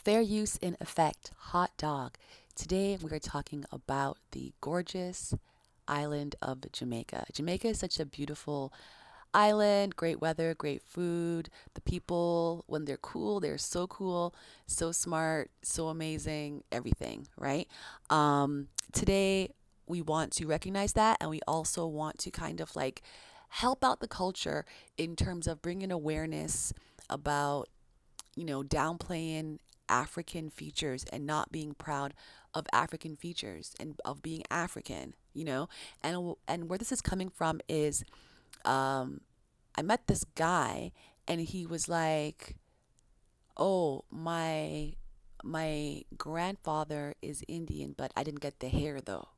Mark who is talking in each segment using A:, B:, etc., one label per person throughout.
A: Fair use in effect, hot dog. Today we are talking about the gorgeous island of Jamaica. Jamaica is such a beautiful island, great weather, great food. The people, when they're cool, they're so cool, so smart, so amazing, everything, right? Today we want to recognize that, and we also want to kind of like help out the culture in terms of bringing awareness about downplaying African features and not being proud of African features and of being African. And where this is coming from is um, I met this guy and he was like, "Oh, my grandfather is Indian, but I didn't get the hair though."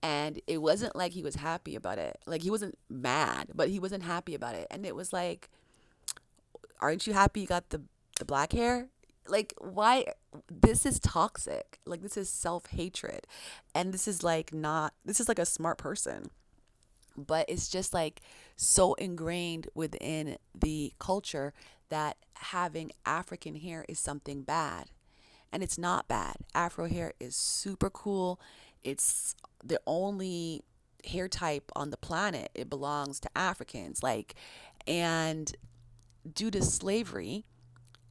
A: And it wasn't like he was happy about it. Like he wasn't mad, but he wasn't happy about it. And it was like, aren't you happy you got the black hair? Like, why? This is toxic. Like, this is self-hatred. And this is like not, this is like a smart person, but it's just like so ingrained within the culture that having African hair is something bad. And it's not bad. Afro hair is super cool. It's the only hair type on the planet. It belongs to Africans. And due to slavery,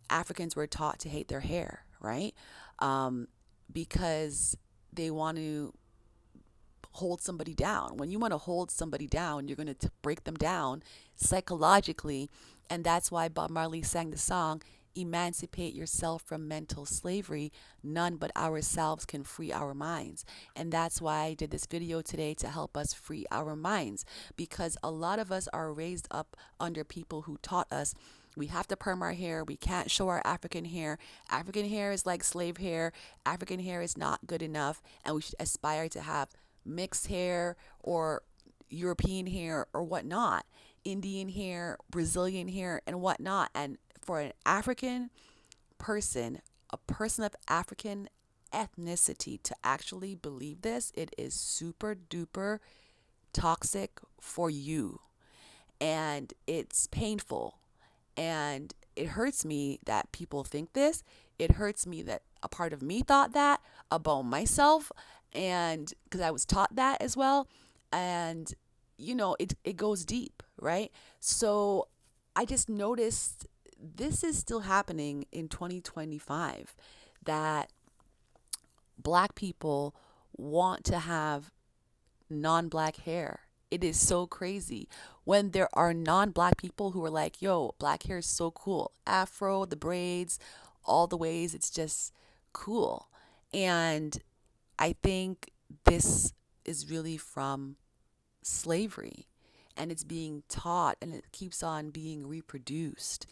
A: Africans were taught to hate their hair, right? Um, because they want to hold somebody down. When you want to hold somebody down, you're going to break them down psychologically. And that's why Bob Marley sang the song, "Emancipate yourself from mental slavery. None but ourselves can free our minds." And that's why I did this video today, to help us free our minds. Because a lot of us are raised up under people who taught us we have to perm our hair. We can't show our African hair. African hair is like slave hair. African hair is not good enough. And we should aspire to have mixed hair or European hair or whatnot, Indian hair, Brazilian hair, and whatnot. And for an African person, a person of African ethnicity, to actually believe this, it is super duper toxic for you. And it's painful. And it hurts me that people think this. It hurts me that a part of me thought that about myself. And because I was taught that as well. And, it goes deep, right? So I just noticed this is still happening in 2025, that black people want to have non black hair. It is so crazy when there are non black people who are like, yo, black hair is so cool. Afro, the braids, all the ways, it's just cool. And I think this is really from slavery, and it's being taught and it keeps on being reproduced.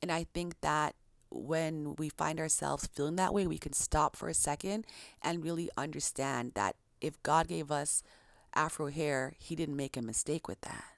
A: And I think that when we find ourselves feeling that way, we can stop for a second and really understand that if God gave us Afro hair, He didn't make a mistake with that.